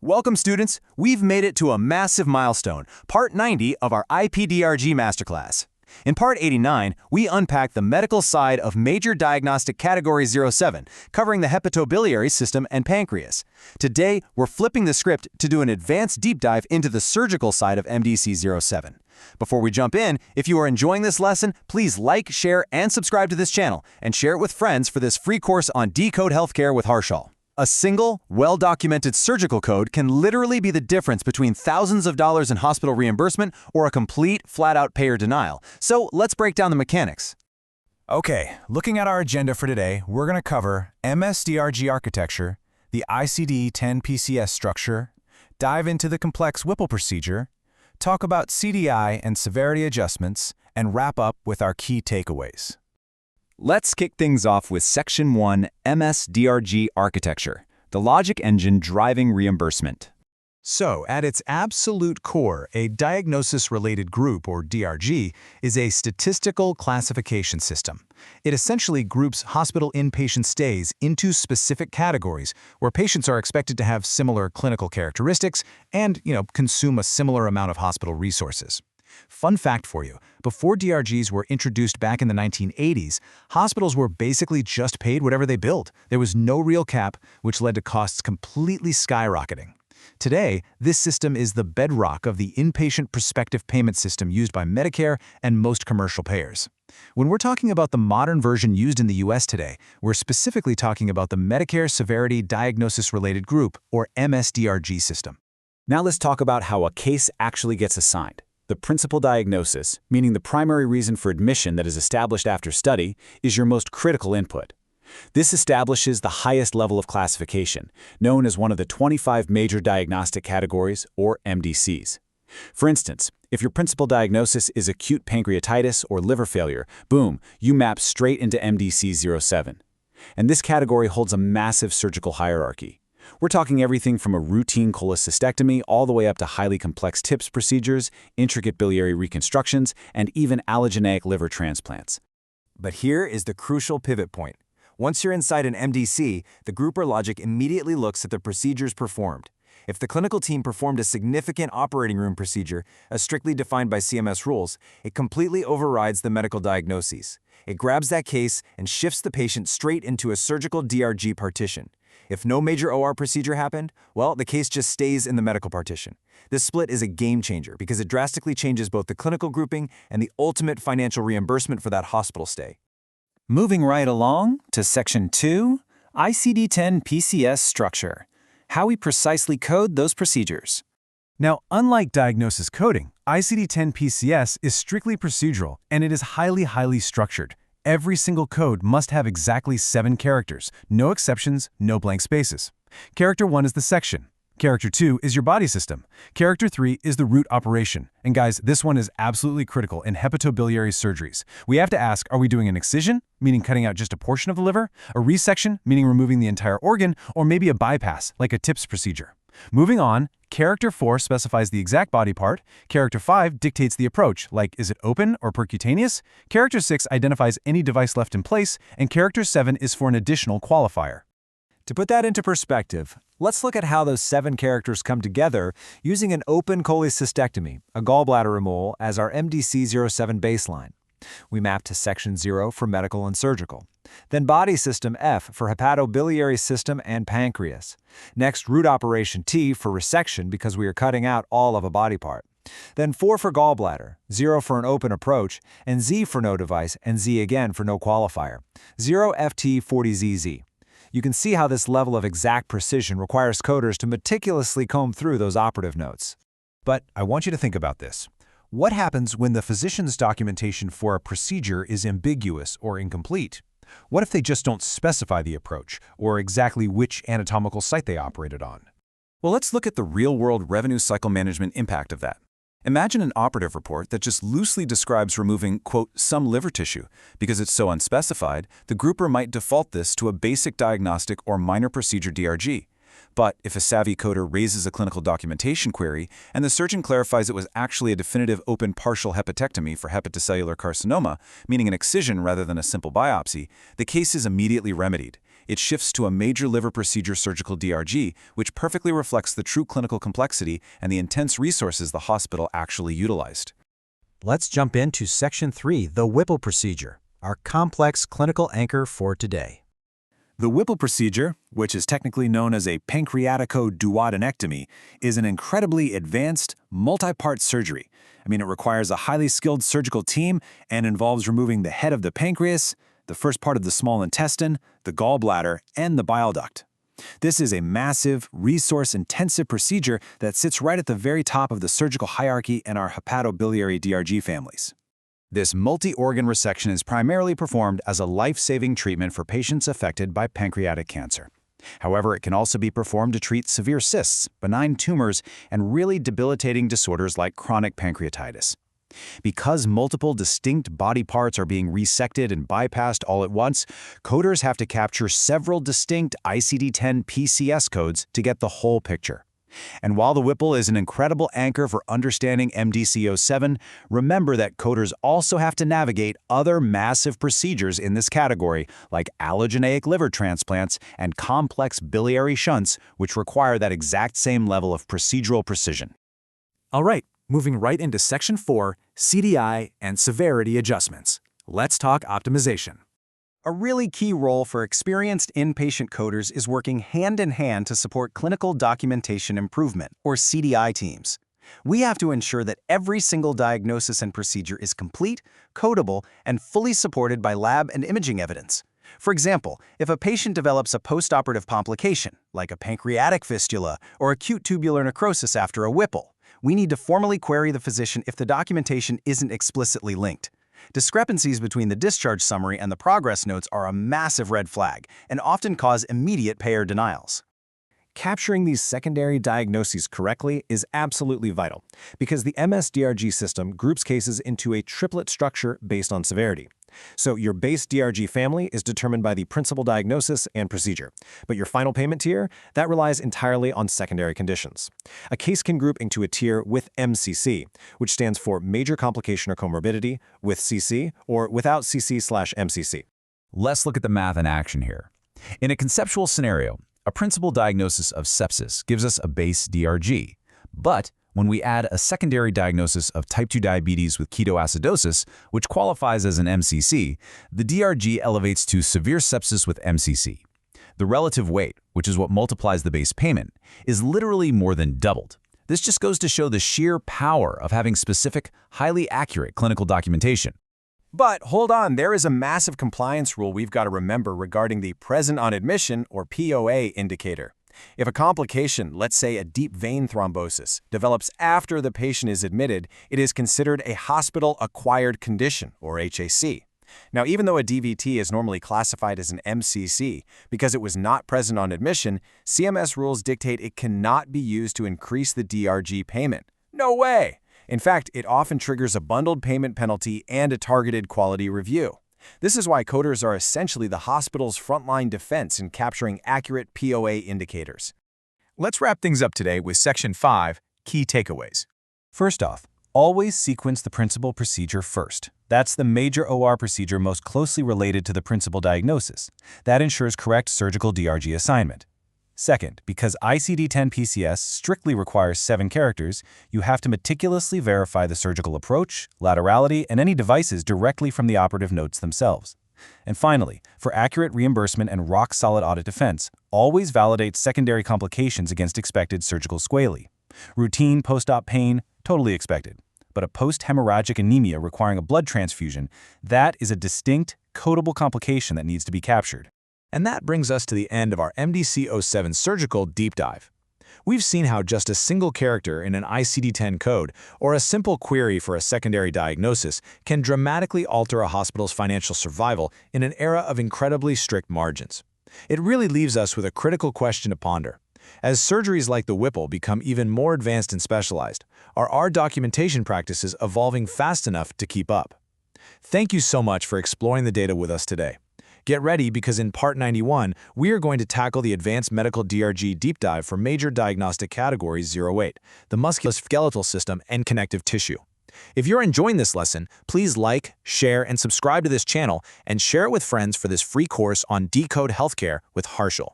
Welcome, students. We've made it to a massive milestone, Part 90 of our IPDRG Masterclass. In Part 89, we unpack the medical side of major diagnostic category 07, covering the hepatobiliary system and pancreas. Today, we're flipping the script to do an advanced deep dive into the surgical side of MDC 07. Before we jump in, if you are enjoying this lesson, please like, share, and subscribe to this channel, and share it with friends for this free course on Decode Healthcare with Harshal. A single, well-documented surgical code can literally be the difference between thousands of dollars in hospital reimbursement or a complete, flat-out payer denial. So let's break down the mechanics. Okay, looking at our agenda for today, we're going to cover MSDRG architecture, the ICD-10-PCS structure, dive into the complex Whipple procedure, talk about CDI and severity adjustments, and wrap up with our key takeaways. Let's kick things off with Section 1, MSDRG Architecture, the logic engine driving reimbursement. So, at its absolute core, a diagnosis-related group, or DRG, is a statistical classification system. It essentially groups hospital inpatient stays into specific categories where patients are expected to have similar clinical characteristics and, consume a similar amount of hospital resources. Fun fact for you, before DRGs were introduced back in the 1980s, hospitals were basically just paid whatever they billed. There was no real cap, which led to costs completely skyrocketing. Today, this system is the bedrock of the inpatient prospective payment system used by Medicare and most commercial payers. When we're talking about the modern version used in the US today, we're specifically talking about the Medicare Severity Diagnosis-Related Group, or MSDRG system. Now let's talk about how a case actually gets assigned. The principal diagnosis, meaning the primary reason for admission that is established after study, is your most critical input. This establishes the highest level of classification, known as one of the 25 major diagnostic categories, or MDCs. For instance, if your principal diagnosis is acute pancreatitis or liver failure, boom, you map straight into MDC 07. And this category holds a massive surgical hierarchy. We're talking everything from a routine cholecystectomy all the way up to highly complex TIPS procedures, intricate biliary reconstructions, and even allogeneic liver transplants. But here is the crucial pivot point. Once you're inside an MDC, the grouper logic immediately looks at the procedures performed. If the clinical team performed a significant operating room procedure, as strictly defined by CMS rules, it completely overrides the medical diagnoses. It grabs that case and shifts the patient straight into a surgical DRG partition. If no major OR procedure happened, well, the case just stays in the medical partition. This split is a game changer because it drastically changes both the clinical grouping and the ultimate financial reimbursement for that hospital stay. Moving right along to Section 2, ICD-10-PCS structure, how we precisely code those procedures. Now, unlike diagnosis coding, ICD-10-PCS is strictly procedural, and it is highly structured. Every single code must have exactly 7 characters, no exceptions, no blank spaces. Character 1 is the section. Character 2 is your body system. Character 3 is the root operation. And guys, this one is absolutely critical in hepatobiliary surgeries. We have to ask, are we doing an excision, meaning cutting out just a portion of the liver, a resection, meaning removing the entire organ, or maybe a bypass, like a TIPS procedure? Moving on, Character 4 specifies the exact body part, Character 5 dictates the approach, like is it open or percutaneous, Character 6 identifies any device left in place, and Character 7 is for an additional qualifier. To put that into perspective, let's look at how those 7 characters come together using an open cholecystectomy, a gallbladder removal, as our MDC 07 baseline. We map to Section 0 for medical and surgical. Then body system F for hepatobiliary system and pancreas. Next, root operation T for resection because we are cutting out all of a body part. Then 4 for gallbladder, 0 for an open approach, and Z for no device, and Z again for no qualifier. 0 FT 40ZZ. You can see how this level of exact precision requires coders to meticulously comb through those operative notes. But I want you to think about this. What happens when the physician's documentation for a procedure is ambiguous or incomplete? What if they just don't specify the approach or exactly which anatomical site they operated on? Well, let's look at the real-world revenue cycle management impact of that. Imagine an operative report that just loosely describes removing, quote, some liver tissue. Because it's so unspecified, the grouper might default this to a basic diagnostic or minor procedure DRG. But if a savvy coder raises a clinical documentation query and the surgeon clarifies it was actually a definitive open partial hepatectomy for hepatocellular carcinoma, meaning an excision rather than a simple biopsy, the case is immediately remedied. It shifts to a major liver procedure surgical DRG, which perfectly reflects the true clinical complexity and the intense resources the hospital actually utilized. Let's jump into Section 3, the Whipple procedure, our complex clinical anchor for today. The Whipple procedure, which is technically known as a pancreaticoduodenectomy, is an incredibly advanced, multi-part surgery. It requires a highly skilled surgical team and involves removing the head of the pancreas, the first part of the small intestine, the gallbladder, and the bile duct. This is a massive, resource-intensive procedure that sits right at the very top of the surgical hierarchy in our hepatobiliary DRG families. This multi-organ resection is primarily performed as a life-saving treatment for patients affected by pancreatic cancer. However, it can also be performed to treat severe cysts, benign tumors, and really debilitating disorders like chronic pancreatitis. Because multiple distinct body parts are being resected and bypassed all at once, coders have to capture several distinct ICD-10 PCS codes to get the whole picture. And while the Whipple is an incredible anchor for understanding MDC07, remember that coders also have to navigate other massive procedures in this category, like allogeneic liver transplants and complex biliary shunts, which require that exact same level of procedural precision. All right, moving right into Section 4, CDI and severity adjustments. Let's talk optimization. A really key role for experienced inpatient coders is working hand-in-hand to support clinical documentation improvement, or CDI teams. We have to ensure that every single diagnosis and procedure is complete, codable, and fully supported by lab and imaging evidence. For example, if a patient develops a postoperative complication, like a pancreatic fistula or acute tubular necrosis after a Whipple, we need to formally query the physician if the documentation isn't explicitly linked. Discrepancies between the discharge summary and the progress notes are a massive red flag and often cause immediate payer denials. Capturing these secondary diagnoses correctly is absolutely vital because the MS-DRG system groups cases into a triplet structure based on severity. So your base DRG family is determined by the principal diagnosis and procedure, but your final payment tier, that relies entirely on secondary conditions. A case can group into a tier with MCC, which stands for major complication or comorbidity, with CC, or without CC/MCC. Let's look at the math in action here. In a conceptual scenario, a principal diagnosis of sepsis gives us a base DRG, but when we add a secondary diagnosis of type 2 diabetes with ketoacidosis, which qualifies as an MCC, the DRG elevates to severe sepsis with MCC. The relative weight, which is what multiplies the base payment, is literally more than doubled. This just goes to show the sheer power of having specific, highly accurate clinical documentation. But hold on, there is a massive compliance rule we've got to remember regarding the present on admission, or POA, indicator. If a complication, let's say a deep vein thrombosis, develops after the patient is admitted, it is considered a hospital-acquired condition, or HAC. Now, even though a DVT is normally classified as an MCC, because it was not present on admission, CMS rules dictate it cannot be used to increase the DRG payment. No way! In fact, it often triggers a bundled payment penalty and a targeted quality review. This is why coders are essentially the hospital's frontline defense in capturing accurate POA indicators. Let's wrap things up today with Section 5, Key Takeaways. First off, always sequence the principal procedure first. That's the major OR procedure most closely related to the principal diagnosis. That ensures correct surgical DRG assignment. Second, because ICD-10 PCS strictly requires 7 characters, you have to meticulously verify the surgical approach, laterality, and any devices directly from the operative notes themselves. And finally, for accurate reimbursement and rock-solid audit defense, always validate secondary complications against expected surgical squalae. Routine post-op pain, totally expected. But a post-hemorrhagic anemia requiring a blood transfusion, that is a distinct, codable complication that needs to be captured. And that brings us to the end of our MDC07 surgical deep dive. We've seen how just a single character in an ICD-10 code or a simple query for a secondary diagnosis can dramatically alter a hospital's financial survival in an era of incredibly strict margins. It really leaves us with a critical question to ponder. As surgeries like the Whipple become even more advanced and specialized, are our documentation practices evolving fast enough to keep up? Thank you so much for exploring the data with us today. Get ready because in Part 91, we are going to tackle the Advanced Medical DRG deep dive for major diagnostic categories 08, the musculoskeletal system and connective tissue. If you're enjoying this lesson, please like, share, and subscribe to this channel, and share it with friends for this free course on Decode Healthcare with Harshal.